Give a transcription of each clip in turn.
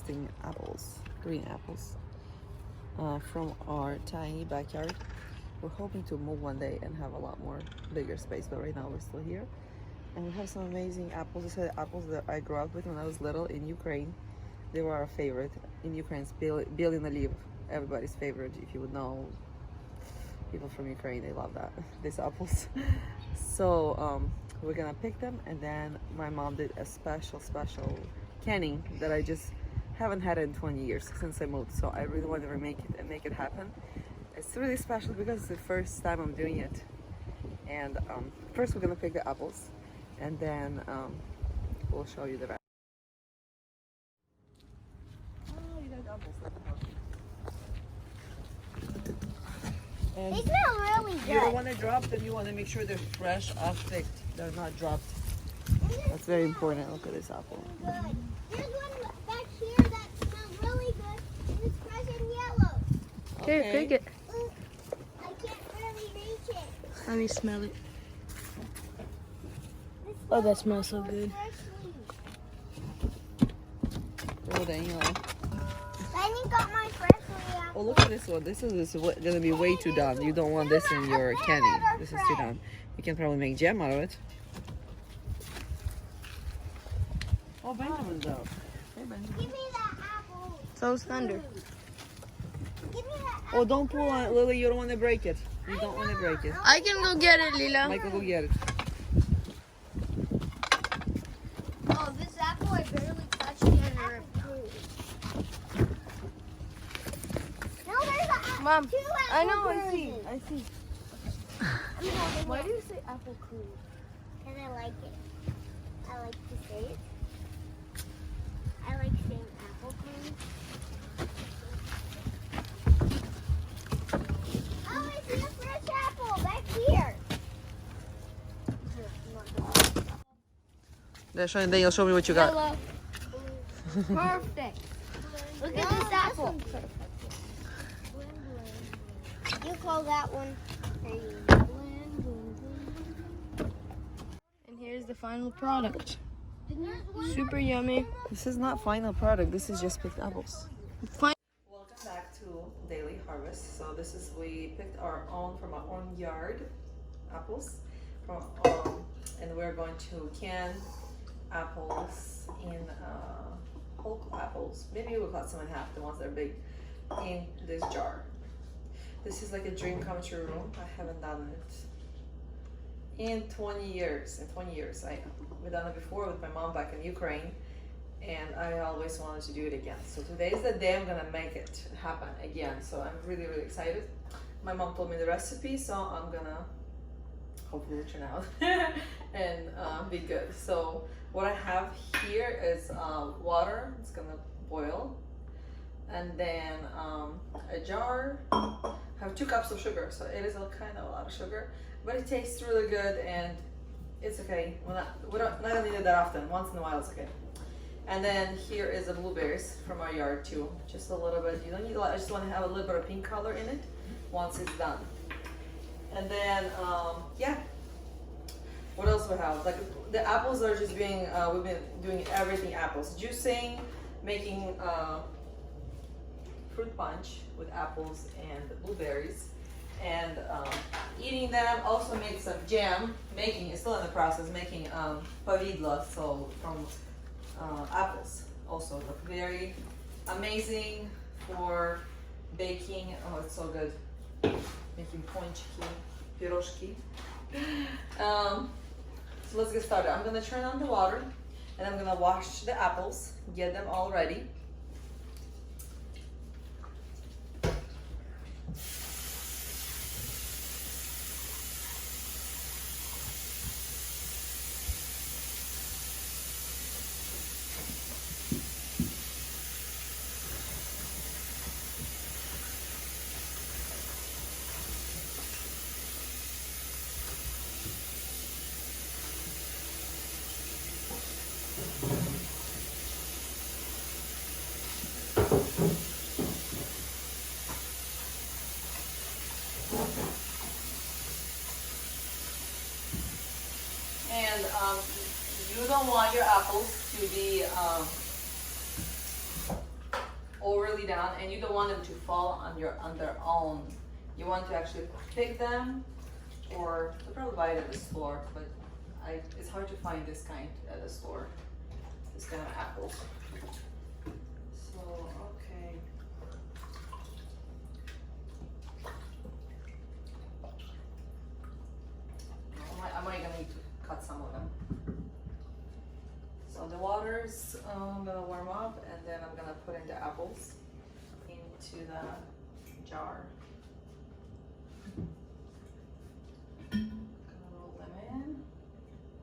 harvesting apples, green apples, from our tiny backyard. We're hoping to move one day and have a lot more bigger space, but right now we're still here. And we have some amazing apples. These are the apples that I grew up with when I was little in Ukraine. They were our favorite. In Ukraine, it's Bielyn Naliv, everybody's favorite. If you would know, people from Ukraine, they love that, these apples. So we're gonna pick them, and then my mom did a special canning that I just haven't had in 20 years since I moved. So I really want to remake it and make it happen. It's really special because it's the first time I'm doing it. And first we're gonna pick the apples, and then we'll show you the rest. Oh, you got apples. And They smell really good. you don't want to drop them. You want to make sure they're fresh, picked. They're not dropped. That's very important. Look at this apple. Good. There's one back here that smells really good, and it's fresh and yellow. Here, pick it. I can't really reach it. Let me smell it. This Oh, that smells so good. freshly. Oh, Daniel. I got my freshly apple. Oh, look at this one. This is going to be way too done. You don't want this in your candy. This is too done. You can probably make jam out of it. Oh, Benjamin's out. Hey, Benjamin. Give me that apple. So is Thunder. Give me that apple. Oh, don't pull on it, Lily. You don't want to break it. You don't want to break it. I can go get it, Lila. Michael, go get it. Oh, this apple I barely touched the under. No, there's an apple. Mom, Two I know, apple I see. versions. I see. Why do you say apple cream? Because I like it. I like to say it. I like saying apple cream. Oh, I see a fresh apple back here. Daniel, show me what you got. Yellow. Perfect. Look at this apple. You call that one And here's the final product. Super yummy. This is not final product. This is just picked apples. Fine. Welcome back to Daily Harvest. So this is, we picked our own from our own yard apples, from and we're going to can apples in whole apples. Maybe we'll cut some in half, the ones that are big, in this jar. This is like a dream come true. I haven't done it in 20 years. We've done it before with my mom back in Ukraine, and I always wanted to do it again. So today is the day I'm gonna make it happen again. So I'm really excited. My mom told me the recipe, so I'm gonna hopefully it turn out and be good. So what I have here is water. It's gonna boil, and then a jar. I have 2 cups of sugar, so it is kind of a lot of sugar, but it tastes really good and it's okay. We're not gonna need it that often. Once in a while, it's okay. And then here is the blueberries from our yard too. Just a little bit. You don't need a lot. I just want to have a little bit of pink color in it once it's done. And then yeah. What else we have? Like the apples are just being. We've been doing everything apples, juicing, making fruit punch with apples and blueberries, and eating them. Also make some jam. It's still in the process. Making pavidla, so from apples. Also look very amazing for baking. Oh, it's so good. Making ponchki, piroshki. So let's get started. I'm gonna turn on the water, and I'm gonna wash the apples, get them all ready. And you don't want your apples to be overly done, and you don't want them to fall on their own. You want to actually pick them, or they'll probably buy it at the store, but it's hard to find this kind at the store. This kind of apples. So, okay. I might gonna need to cut some of them. So the water's gonna warm up, and then I'm gonna put in the apples into the jar. Gonna roll them in.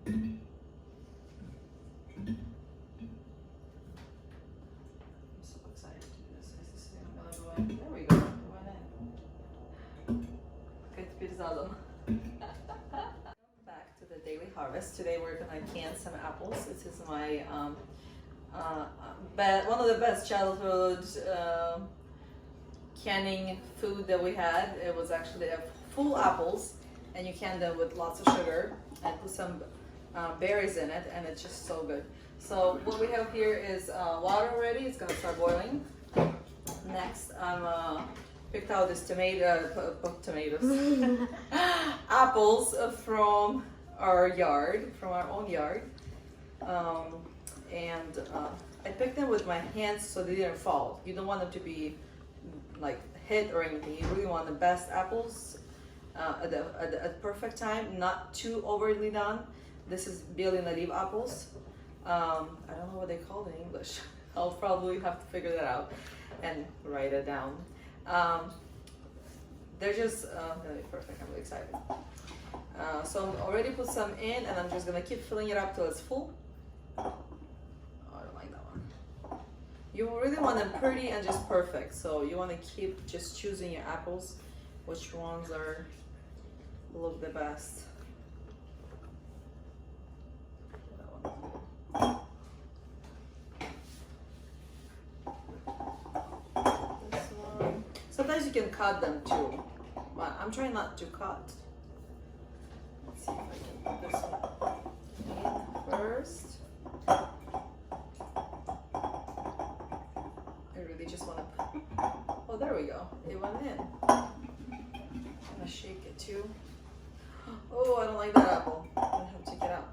I'm so excited to do this. This is gonna go in. There we go. It went in. Good bir zaten. Back to the Daily Harvest. Today we're gonna can some apples. This is my one of the best childhood canning food that we had. It was actually full apples, and you can them with lots of sugar and put some berries in it, and it's just so good. So what we have here is water ready. It's gonna start boiling. Next, I'm picked out this tomatoes, apples from our yard, from our own yard, and I picked them with my hands so they didn't fall. You don't want them to be like hit or anything. You really want the best apples at the perfect time, not too overly done. This is Bieli Nariv apples. I don't know what they call it in English. I'll probably have to figure that out and write it down. They're just gonna be perfect. I'm really excited. So I'm already put some in, and I'm just gonna keep filling it up till it's full. Oh, I don't like that one. You really want them pretty and just perfect. So you want to keep just choosing your apples, which ones are look the best. That one. This one. Sometimes you can cut them too, but I'm trying not to cut. Let's see if I can put this one in first. I really just want to. Oh, there we go. It went in. I'm gonna shake it too. Oh, I don't like that apple. I'm gonna have to take it out.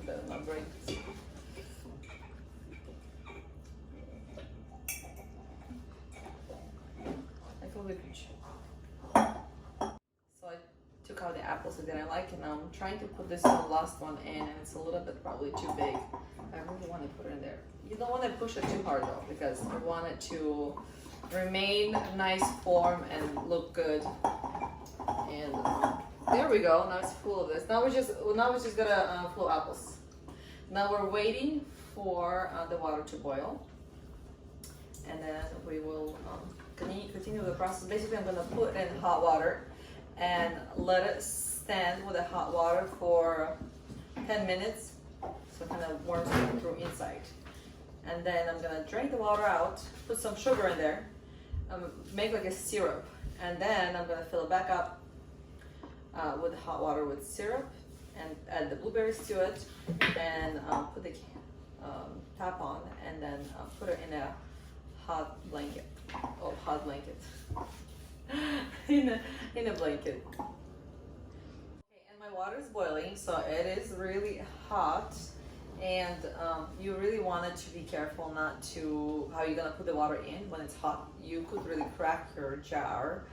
Better not break this. I feel like so I took out the apples that I like, and I'm trying to put this last one in, and it's a little bit probably too big. I really want to put it in there. You don't want to push it too hard though, because you want it to remain a nice form and look good. And there we go. Now it's full of this. Now we're just gonna flow apples. Now we're waiting for the water to boil, and then we will continue the process. Basically, I'm gonna put in hot water and let it stand with the hot water for 10 minutes, so it kind of warms it through inside. And then I'm gonna drain the water out, put some sugar in there, make like a syrup, and then I'm gonna fill it back up with hot water with syrup, and add the blueberries to it, and put the top on, and then put it in a hot blanket. Oh, hot blanket. in a blanket. Okay, and my water is boiling, so it is really hot, and you really want it to be careful not to how you're gonna put the water in when it's hot. You could really crack your jar,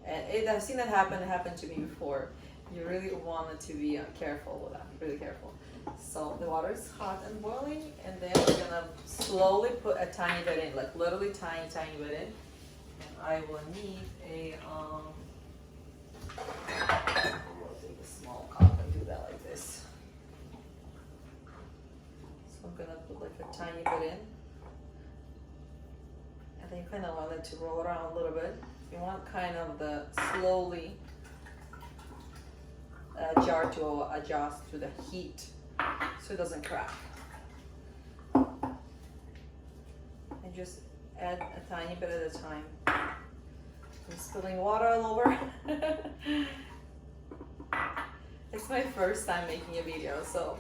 and I've seen that happen. It happened to me before. You really want it to be careful with that, really careful. So the water is hot and boiling, and then we're gonna slowly put a tiny bit in, like literally tiny bit in. And I will need a I'll take a small cup and do that like this. So I'm gonna put like a tiny bit in, and then you kind of want it to roll around a little bit. You want kind of the slowly jar to adjust to the heat so it doesn't crack. And just add a tiny bit at a time. I'm spilling water all over. It's my first time making a video, so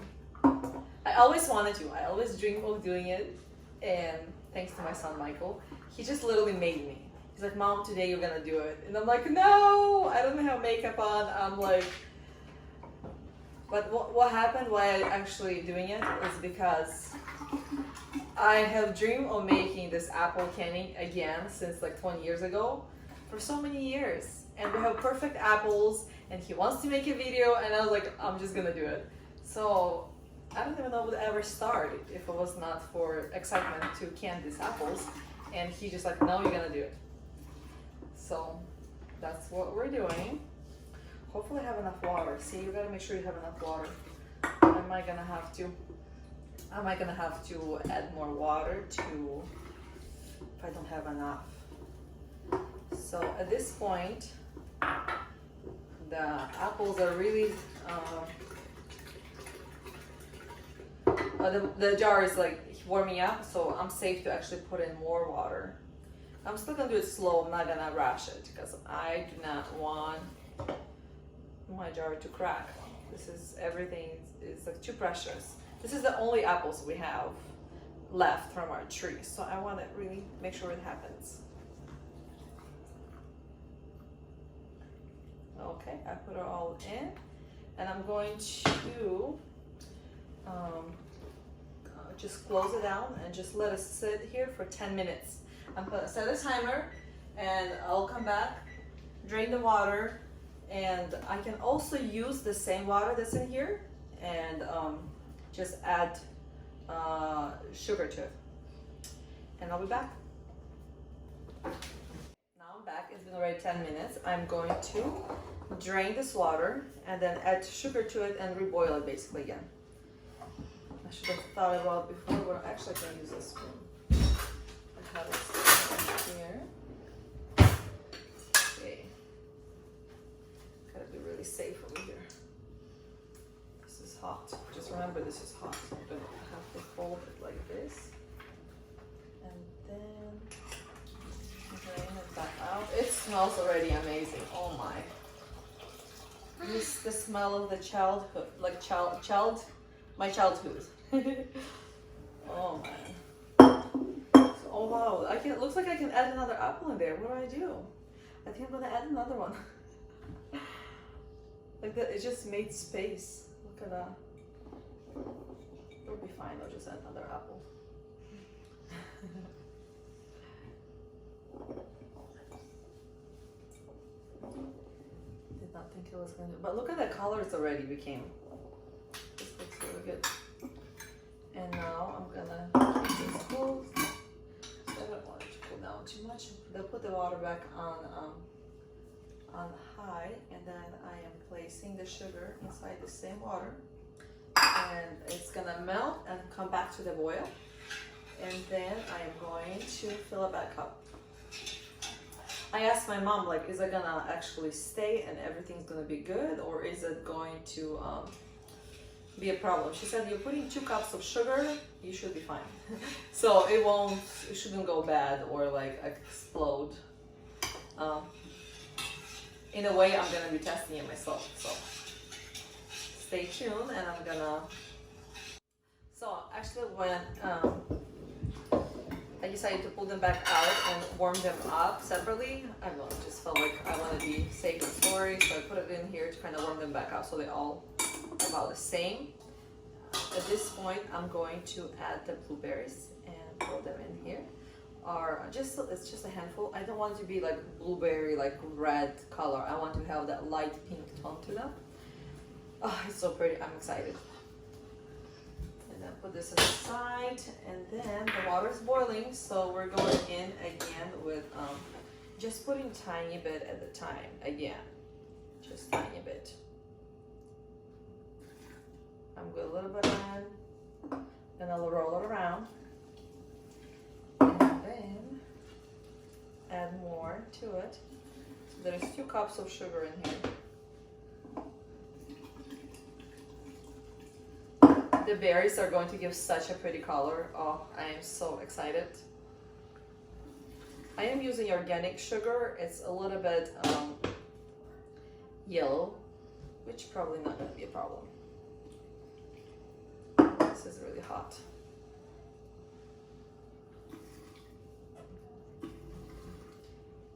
I I always wanted to. I always dreamed of doing it. And thanks to my son Michael, he just literally made me. He's like, Mom, today you're gonna do it. And I'm like, no, I don't have makeup on. I'm like, but what happened, why I'm actually doing it is because I have dreamed of making this apple candy again since like 20 years ago for so many years. And we have perfect apples and he wants to make a video and I was like, I'm just gonna do it. So I don't even know what would ever start if it was not for excitement to can these apples. And he just like, no, you're gonna do it. So that's what we're doing. Hopefully I have enough water. See, you gotta make sure you have enough water. Am I gonna have to add more water to if I don't have enough? So at this point, the apples are really the jar is like warming up, so I'm safe to actually put in more water. I'm still gonna do it slow. I'm not gonna rush it because I do not want my jar to crack. This is everything is like too precious. This is the only apples we have left from our tree, so I want to really make sure it happens. Okay, I put it all in, and I'm going to just close it down and just let it sit here for 10 minutes. I'm gonna set a timer, and I'll come back, drain the water, and I can also use the same water that's in here and just add sugar to it. And I'll be back. Now I'm back. It's been already 10 minutes. I'm going to drain this water and then add sugar to it and reboil it basically again. I should have thought about it before, but actually I can use this spoon. I have a spoon here. Okay. Gotta be really safe over here. This is hot. Just remember this is hot. So I'm gonna have to fold it like this. And then drain it back out. It smells already amazing. Oh my. This is the smell of the childhood, like my childhood. Oh man. So, oh wow, it looks like I can add another apple in there. What do? I think I'm gonna add another one. Like that, it just made space. Look at that. It'll be fine, I'll just add another apple. Did not think it was gonna, but look at the colors already became. This looks really good. And now I'm gonna keep this closed. I don't want it to cool down too much. They'll put the water back on high, and then I am placing the sugar inside the same water, and it's gonna melt and come back to the boil, and then I am going to fill it back up. I asked my mom, like, is it gonna actually stay and everything's gonna be good, or is it going to be a problem? She said, you're putting 2 cups of sugar, you should be fine. So it shouldn't go bad or like explode. In a way, I'm gonna be testing it myself, so stay tuned. And I'm gonna, so actually when I decided to pull them back out and warm them up separately, I don't know, just felt like I want to be safe and sorry, so I put it in here to kind of warm them back up so they all are about the same. At this point, I'm going to add the blueberries and throw them in here. It's just a handful. I don't want it to be like blueberry, like red color. I want to have that light pink tone to them. Oh, it's so pretty. I'm excited. And then put this aside, and then the water is boiling, so we're going in again with just putting tiny bit at a time again, just tiny bit. I'm going a little bit in, then I'll roll it around, and then add more to it. So there's 2 cups of sugar in here. The berries are going to give such a pretty color. Oh, I am so excited. I am using organic sugar. It's a little bit yellow, which probably not going to be a problem. this is really hot.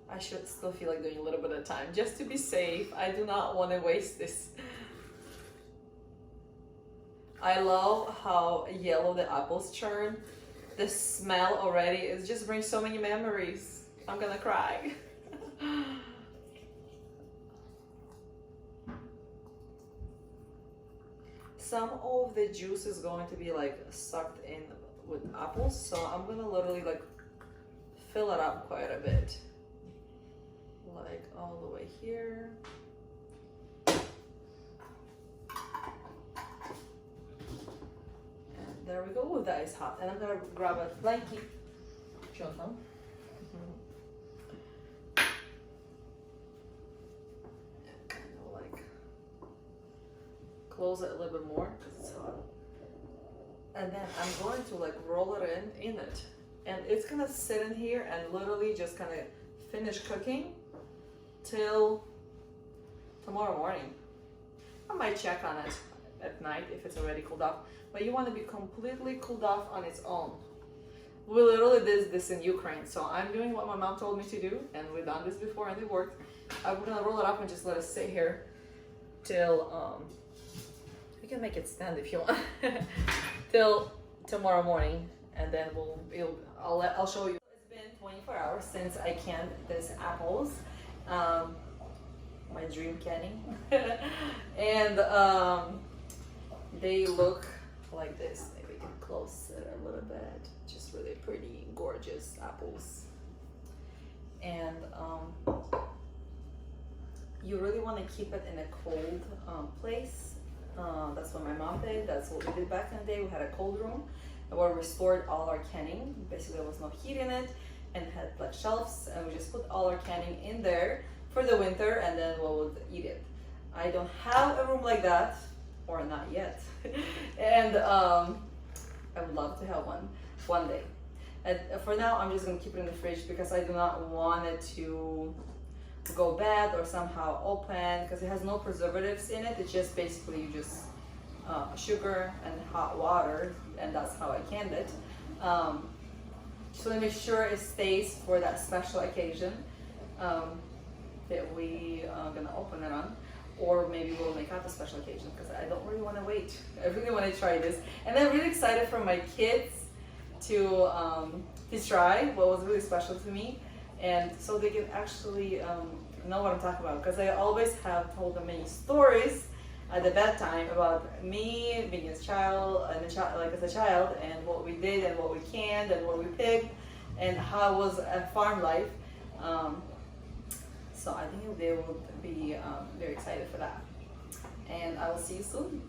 I should still feel like doing a little bit of time just to be safe. I do not want to waste this. I love how yellow the apples turn. The smell already is just brings so many memories. I'm gonna cry. Some of the juice is going to be like sucked in with apples, so I'm gonna literally like fill it up quite a bit. Like all the way here. And there we go. Ooh, that is hot. And I'm gonna grab a blankie. Show them. And kind of like close it a little bit more because it's hot. And then I'm going to like roll it in it. And it's gonna sit in here and literally just kind of finish cooking till tomorrow morning. I might check on it at night if it's already cooled off, but you want to be completely cooled off on its own. We literally did this in Ukraine, so I'm doing what my mom told me to do, and we've done this before and it worked. I'm gonna roll it up and just let it sit here till you can make it stand if you want till tomorrow morning, and then I'll show you. It's been 24 hours since I canned these apples. My dream canning. And they look like this. Maybe we can close it a little bit. Just really pretty, gorgeous apples. And you really want to keep it in a cold place. That's what my mom did. That's what we did back in the day. We had a cold room where we stored all our canning. Basically, there was no heat in it, and had like shelves, and we just put all our canning in there for the winter, and then we would eat it. I don't have a room like that, or not yet. And I would love to have one day. And for now, I'm just gonna keep it in the fridge because I do not want it to go bad or somehow open, because it has no preservatives in it. It's just basically you just sugar and hot water, and that's how I canned it. So to make sure it stays for that special occasion that we are gonna open it on, or maybe we'll make up a special occasion, because I don't really want to wait. I really want to try this, and I'm really excited for my kids to try what was really special to me, and so they can actually know what I'm talking about, because I always have told them many stories at the bedtime about me being a child, and as a child, and what we did and what we canned and what we picked, and how it was a farm life. So I think they will be very excited for that. And I will see you soon.